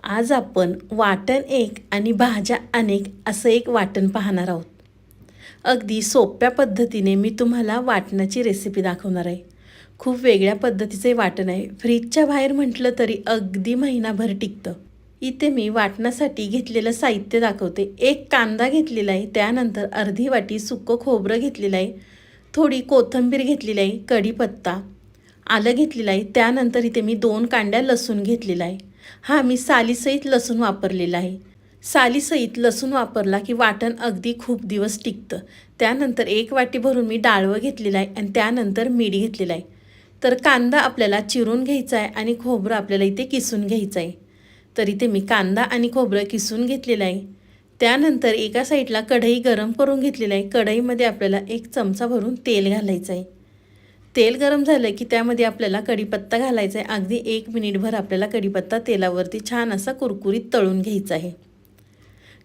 आज आपण वाटण एक आणि भाज्या अनेक असं एक वाटण पाहणार आहोत. अगदी सोप्या पद्धतीने मी तुम्हाला वाटणाची रेसिपी दाखवणार आहे. खूप वेगळ्या पद्धतीचे वाटण आहे. फ्रीजच्या बाहेर म्हटलं तरी अगदी महिनाभर टिकतं. इथे मी वाटणासाठी घेतलेलं साहित्य दाखवते. एक कांदा घेतलेला आहे, त्यानंतर अर्धी वाटी सुकं खोबरं घेतलेलं आहे, थोडी कोथिंबीर घेतलेली आहे, कढीपत्ता, आलं घेतलेलं आहे, त्यानंतर इथे मी 2 कांड्या लसूण घेतलेला आहे. हा मी सालीसहित लसूण वापरलेला आहे. सालीसहित लसूण वापरला की वाटण अगदी खूप दिवस टिकतं. त्यानंतर 1 वाटी भरून मी डाळवं घेतलेलं आहे आणि त्यानंतर मीठ घेतलेलं आहे. तर कांदा आपल्याला चिरून घ्यायचा आहे आणि खोबरं आपल्याला इथे किसून घ्यायचं आहे. तर इथे मी कांदा आणि खोबरं किसून घेतलेलं आहे. त्यानंतर एका साईडला कढई गरम करून घेतलेलं आहे. कढईमध्ये आपल्याला 1 चमचा भरून तेल घालायचं आहे. तेल गरम झालं की त्यामध्ये आपल्याला कढीपत्ता घालायचा आहे. अगदी 1 मिनिटभर आपल्याला कढीपत्ता तेलावरती छान असा कुरकुरीत तळून घ्यायचा आहे.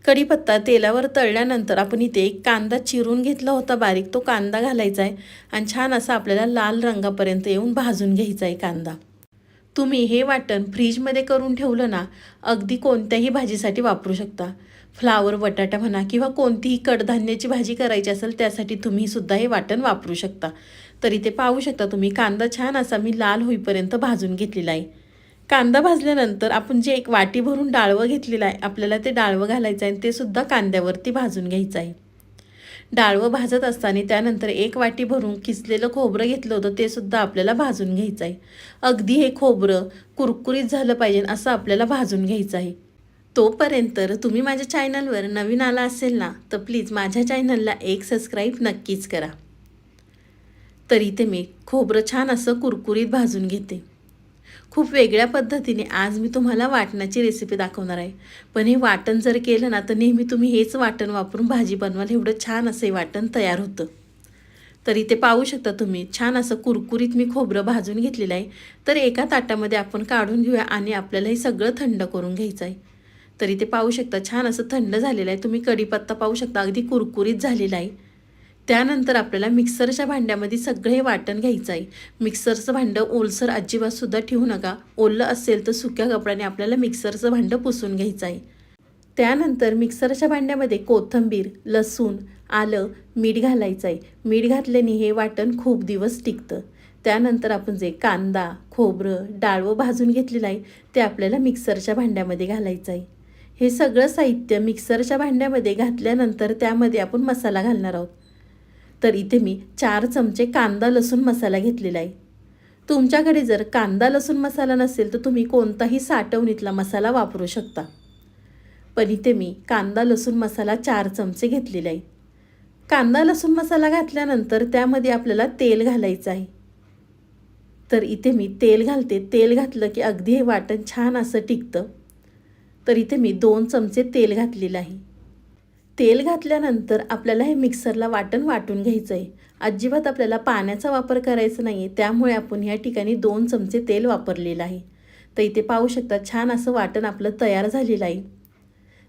कढीपत्ता तेलावर तळल्यानंतर आपण इथे एक कांदा चिरून घेतला होता बारीक, तो कांदा घालायचा आहे आणि छान असा आपल्याला लाल रंगापर्यंत येऊन भाजून घ्यायचा आहे कांदा. तुम्ही हे वाटण फ्रीजमध्ये करून ठेवलं ना, अगदी कोणत्याही भाजीसाठी वापरू शकता. फ्लावर, बटाटा म्हणा किंवा कोणतीही कडधान्याची भाजी करायची असेल त्यासाठी तुम्ही सुद्धा हे वाटण वापरू शकता. तर इथे पाहू शकता तुम्ही कांदा छान असा मी लाल होईपर्यंत भाजून घेतलेला आहे. कांदा भाजल्यानंतर आपण जे एक वाटी भरून डाळवं घेतलेलं आहे, आपल्याला ते डाळवं घालायचं आहे आणि ते सुद्धा कांद्यावरती भाजून घ्यायचं आहे. डाळवं भाजत असताना त्यानंतर 1 वाटी भरून किसलेलं खोबरं घेतलं होतं, ते सुद्धा आपल्याला भाजून घ्यायचं आहे. अगदी हे खोबरं कुरकुरीत झालं पाहिजे असं आपल्याला भाजून घ्यायचं आहे. तोपर्यंत तुम्ही माझ्या चॅनलवर नवीन आला असेल ना, तर प्लीज माझ्या चॅनलला एक सबस्क्राईब नक्कीच करा. तर इथे मी खोबरं छान असं कुरकुरीत भाजून घेते. खूप वेगळ्या पद्धतीने आज मी तुम्हाला वाटणाची रेसिपी दाखवणार आहे. पण हे वाटण जर केलं ना, तर नेहमी तुम्ही हेच वाटण वापरून भाजी बनवाल, एवढं छान असं हे वाटण तयार होतं. तर इथे पाहू शकता तुम्ही छान असं कुरकुरीत मी खोबरं भाजून घेतलेलं आहे. तर एका ताटामध्ये आपण काढून घेऊया आणि आपल्याला हे सगळं थंड करून घ्यायचं आहे. तर इथे पाहू शकता छान असं थंड झालेलं आहे. तुम्ही कढीपत्ता पाहू शकता अगदी कुरकुरीत झालेला आहे. त्यानंतर आपल्याला मिक्सरच्या भांड्यामध्ये सगळे वाटण घ्यायचं आहे. मिक्सरचं भांडं ओलसर अजिबातसुद्धा ठेवू नका. ओलं असेल तर सुक्या कपड्याने आपल्याला मिक्सरचं भांडं पुसून घ्यायचं आहे. त्यानंतर मिक्सरच्या भांड्यामध्ये कोथिंबीर, लसूण, आलं, मीठ घालायचं आहे. मीठ घातल्याने हे वाटण खूप दिवस टिकतं. त्यानंतर आपण जे कांदा, खोबरं, डाळवं भाजून घेतलेलं आहे ते आपल्याला मिक्सरच्या भांड्यामध्ये घालायचं आहे. हे सगळं साहित्य मिक्सरच्या भांड्यामध्ये घातल्यानंतर त्यामध्ये आपण मसाला घालणार आहोत. तर इथे मी 4 चमचे कांदा लसूण मसाला घेतलेला आहे. तुमच्याकडे जर कांदा लसूण मसाला नसेल तर तुम्ही कोणताही साठवणीतला मसाला वापरू शकता. पण इथे मी कांदा लसूण मसाला 4 चमचे घेतलेला आहे. कांदा लसूण मसाला घातल्यानंतर त्यामध्ये आपल्याला तेल घालायचं आहे. तर इथे मी तेल घालते. तेल घातलं की अगदी हे वाटण छान असं टिकतं. तर इथे मी 2 चमचे तेल घातलेलं आहे. तेल घातल्यानंतर आपल्याला हे मिक्सरला वाटण वाटून घ्यायचं आहे. अजिबात आपल्याला पाण्याचा वापर करायचा नाही आहे, त्यामुळे आपण या ठिकाणी 2 चमचे तेल वापरलेलं आहे. तर इथे पाहू शकता छान असं वाटण आपलं तयार झालेलं आहे.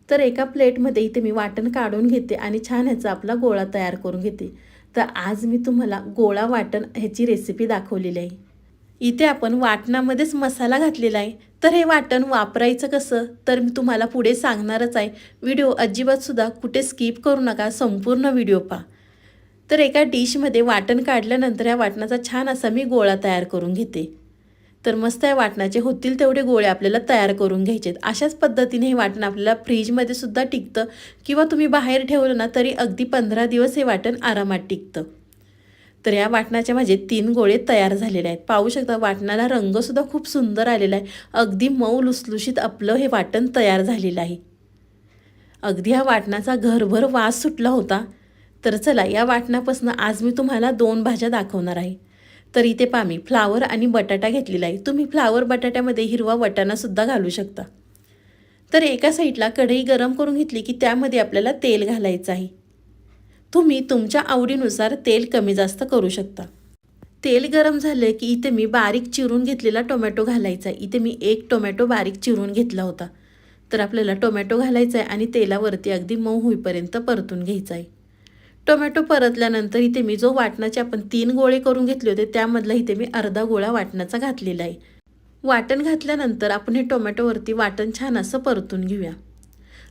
तर एका प्लेटमध्ये इथे मी वाटण काढून घेते आणि छान ह्याचा आपला गोळा तयार करून घेते. तर आज मी तुम्हाला गोळा वाटण ह्याची रेसिपी दाखवलेली आहे. इथे आपण वाटणामध्येच मसाला घातलेला आहे. तर हे वाटण वापरायचं कसं तर मी तुम्हाला पुढे सांगणारच आहे. व्हिडिओ अजिबातसुद्धा कुठे स्किप करू नका, संपूर्ण व्हिडिओ पहा. तर एका डिशमध्ये वाटण काढल्यानंतर या वाटणाचा छान असा मी गोळा तयार करून घेते. तर मस्त या वाटणाचे होतील तेवढे गोळे आपल्याला तयार करून घ्यायचे. अशाच पद्धतीने हे वाटण आपल्याला फ्रीजमध्ये सुद्धा टिकतं किंवा तुम्ही बाहेर ठेवलं ना तरी अगदी 15 दिवस हे वाटण आरामात टिकतं. तर या वाटणाचे माझे 3 गोळे तयार झालेले आहेत. पाहू शकता वाटणाला रंगसुद्धा खूप सुंदर आलेला आहे. अगदी मऊ लुसलुशीत आपलं हे वाटण तयार झालेलं आहे. अगदी ह्या वाटणाचा घरभर वास सुटला होता. तर चला या वाटणापासून आज मी तुम्हाला 2 भाज्या दाखवणार आहे. तर इथे पहा मी फ्लावर आणि बटाटा घेतलेला आहे. तुम्ही फ्लावर बटाट्यामध्ये हिरवा वाटाणासुद्धा घालू शकता. तर एका साईडला कढई गरम करून घेतली की त्यामध्ये आपल्याला तेल घालायचं आहे. तुम्ही तुमच्या आवडीनुसार तेल कमी जास्त करू शकता. तेल गरम झालं की इथे मी बारीक चिरून घेतलेला टोमॅटो घालायचा आहे. इथे मी 1 टोमॅटो बारीक चिरून घेतला होता. तर आपल्याला टोमॅटो घालायचा आहे आणि तेलावरती अगदी मऊ होईपर्यंत परतून घ्यायचा आहे. टोमॅटो परतल्यानंतर इथे मी जो वाटणाचे आपण 3 गोळे करून घेतले होते त्यामधला इथे मी अर्धा गोळा वाटणाचा घातलेला आहे. वाटण घातल्यानंतर आपण हे टोमॅटोवरती वाटण छान असं परतून घेऊया.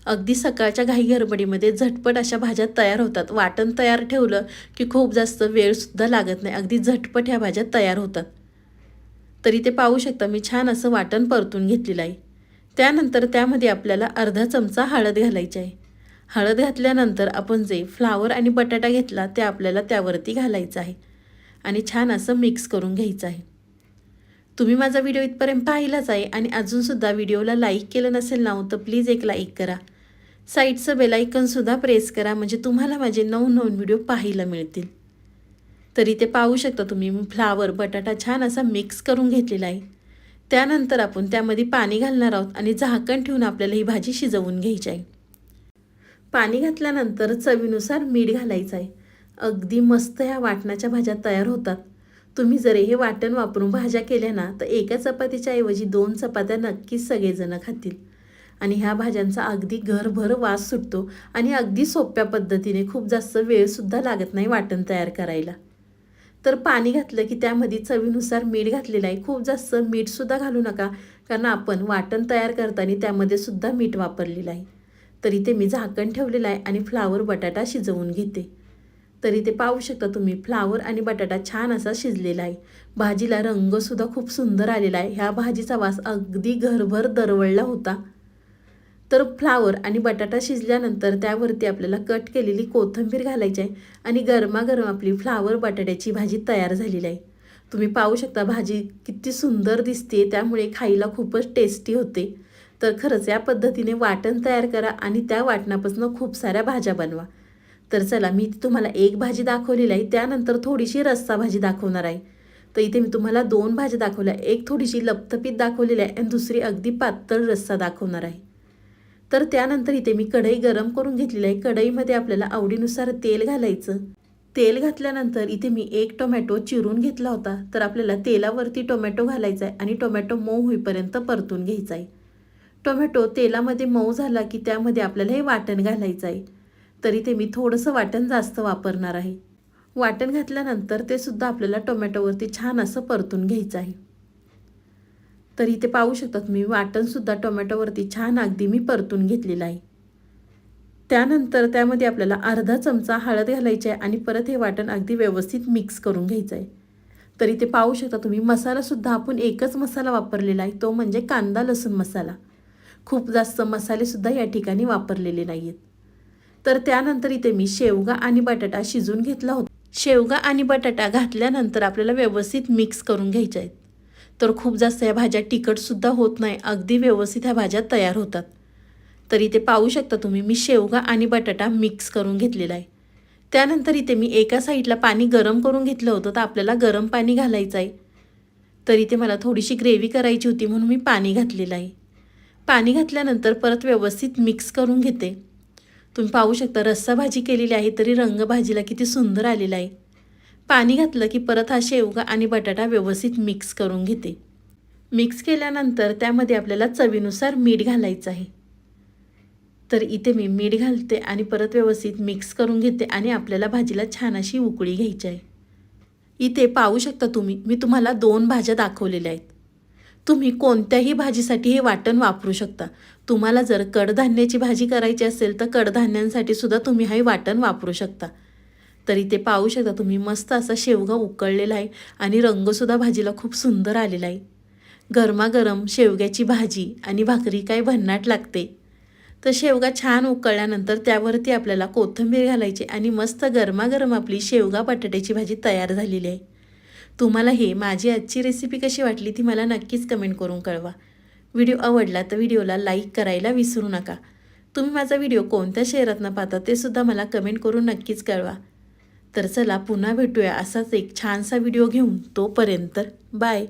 अगदी सकाळच्या घाई गडबडीमध्ये झटपट अशा भाज्या तयार होतात. वाटण तयार ठेवलं की खूप जास्त वेळसुद्धा लागत नाही. अगदी झटपट ह्या भाज्या तयार होतात. तरी ते पाहू शकता मी छान असं वाटण परतून घेतलेलं आहे. त्यानंतर त्यामध्ये आपल्याला अर्धा चमचा हळद घालायची आहे. हळद घातल्यानंतर आपण जे फ्लावर आणि बटाटा घेतला ते आपल्याला त्यावरती घालायचं आहे आणि छान असं मिक्स करून घ्यायचं आहे. तुम्ही माझा व्हिडिओ इथपर्यंत पाहिलाच आहे आणि अजूनसुद्धा व्हिडिओला लाईक केलं नसेल ना तर प्लीज एक लाईक करा. साईडचं बेल आयकॉनसुद्धा प्रेस करा म्हणजे तुम्हाला माझे नवनवीन व्हिडिओ पाहायला मिळतील. तरी ते पाहू शकता तुम्ही फ्लावर बटाटा छान असा मिक्स करून घेतलेला आहे. त्यानंतर आपण त्यामध्ये पाणी घालणार आहोत आणि झाकण ठेवून आपल्याला ही भाजी शिजवून घ्यायची आहे. पाणी घातल्यानंतर चवीनुसार मीठ घालायचं आहे. अगदी मस्त ह्या वाटणाच्या भाज्या तयार होतात. तुम्ही जर हे वाटण वापरून भाज्या केल्या ना तर एका चपातीच्या ऐवजी 2 चपात्या नक्कीच सगळेजण खातील आणि ह्या भाज्यांचा अगदी घरभर वास सुटतो आणि अगदी सोप्या पद्धतीने खूप जास्त वेळसुद्धा लागत नाही वाटण तयार करायला. तर पाणी घातलं की त्यामध्ये चवीनुसार मीठ घातलेलं आहे. खूप जास्त मीठसुद्धा घालू नका कारण आपण वाटण तयार करताना त्यामध्ये सुद्धा मीठ वापरलेलं आहे. तरी ते मी झाकण ठेवलेलं आहे आणि फ्लावर बटाटा शिजवून घेते. तरी ते पाहू शकता तुम्ही फ्लावर आणि बटाटा छान असा शिजलेला आहे. भाजीला रंगसुद्धा खूप सुंदर आलेला आहे. ह्या भाजीचा वास अगदी घरभर दरवळला होता. तर फ्लावर आणि बटाटा शिजल्यानंतर त्यावरती आपल्याला कट केलेली कोथिंबीर घालायची आहे आणि गरमागरम आपली फ्लावर बटाट्याची भाजी तयार झालेली आहे. तुम्ही पाहू शकता भाजी किती सुंदर दिसते, त्यामुळे खायला खूपच टेस्टी होते. तर खरंच या पद्धतीने वाटण तयार करा आणि त्या वाटणापासून खूप साऱ्या भाज्या बनवा. तर चला मी तुम्हाला एक भाजी दाखवलेली आहे, त्यानंतर थोडीशी रस्सा भाजी दाखवणार आहे. तर इथे मी तुम्हाला 2 भाज्या दाखवल्या, एक थोडीशी लपतपीत दाखवलेली आहे आणि दुसरी अगदी पातळ रस्सा दाखवणार आहे. तर त्यानंतर इथे मी कढई गरम करून घेतलेली आहे. कढईमध्ये आपल्याला आवडीनुसार तेल घालायचं. तेल घातल्यानंतर इथे मी 1 टोमॅटो चिरून घेतला होता. तर आपल्याला तेलावरती टोमॅटो घालायचा आहे आणि टोमॅटो मऊ होईपर्यंत परतून घ्यायचा आहे. टोमॅटो तेलामध्ये मऊ झाला की त्यामध्ये आपल्याला हे वाटण घालायचं आहे. तर इथे मी थोडंसं वाटण जास्त वापरणार आहे. वाटण घातल्यानंतर ते सुद्धा आपल्याला टोमॅटोवरती छान असं परतून घ्यायचं आहे. तर इथे पाहू शकता तुम्ही वाटणसुद्धा टोमॅटोवरती छान अगदी मी परतून घेतलेलं आहे. त्यानंतर त्यामध्ये आपल्याला अर्धा चमचा हळद घालायची आहे आणि परत हे वाटण अगदी व्यवस्थित मिक्स करून घ्यायचं आहे. तर इथे पाहू शकता तुम्ही मसालासुद्धा आपण एकच मसाला वापरलेला आहे, तो म्हणजे कांदा लसूण मसाला. खूप जास्त मसालेसुद्धा या ठिकाणी वापरलेले नाही आहेत. तर त्यानंतर इथे मी शेवगा आणि बटाटा शिजून घेतला होता. शेवगा आणि बटाटा घातल्यानंतर आपल्याला व्यवस्थित मिक्स करून घ्यायचे आहेत. तर खूप जास्त या भाज्या तिखटसुद्धा होत नाही, अगदी व्यवस्थित ह्या भाज्या तयार होतात. तर इथे पाहू शकता तुम्ही मी शेवगा आणि बटाटा मिक्स करून घेतलेला आहे. त्यानंतर इथे मी एका साईडला पाणी गरम करून घेतलं होतं, तर आपल्याला गरम पाणी घालायचं आहे. तर इथे मला थोडीशी ग्रेव्ही करायची होती म्हणून मी पाणी घातलेलं आहे. पाणी घातल्यानंतर परत व्यवस्थित मिक्स करून घेते. तुम्ही पाहू शकता रस्सा भाजी केलेली आहे तरी रंग भाजीला किती सुंदर आलेला आहे. पाणी घातलं की परत हा शेवगा आणि बटाटा व्यवस्थित मिक्स करून घेते. मिक्स केल्यानंतर त्यामध्ये आपल्याला चवीनुसार मीठ घालायचं आहे. तर इथे मी मीठ घालते आणि परत व्यवस्थित मिक्स करून घेते आणि आपल्याला भाजीला छान अशी उकळी घ्यायची आहे. इथे पाहू शकता तुम्ही मी तुम्हाला 2 भाज्या दाखवलेल्या आहेत. तुम्ही कोणत्याही भाजीसाठी हे वाटण वापरू शकता. तुम्हाला जर कडधान्याची भाजी करायची असेल तर कडधान्यांसाठी सुद्धा तुम्ही हे वाटण वापरू शकता. तर इथे पाहू शकता तुम्ही मस्त असा शेवगा उकळलेला आहे आणि रंगसुद्धा भाजीला खूप सुंदर आलेला आहे. गरमागरम शेवग्याची भाजी आणि भाकरी काय भन्नाट लागते. तर शेवगा छान उकळल्यानंतर त्यावरती आपल्याला कोथिंबीर घालायची आणि मस्त गरमागरम आपली शेवगा बटाट्याची भाजी तयार झालेली आहे. तुम्हाला हे माझी आजची रेसिपी कशी वाटली ती मला नक्कीच कमेंट करून कळवा. व्हिडिओ आवडला तर व्हिडिओला लाईक करायला विसरू नका. तुम्ही माझा व्हिडिओ कोणत्या शहरातनं पाहता ते सुद्धा मला कमेंट करून नक्कीच कळवा. तर चला पुन्हा भेटूया असाच एक छानसा व्हिडिओ घेऊन. तोपर्यंत बाय.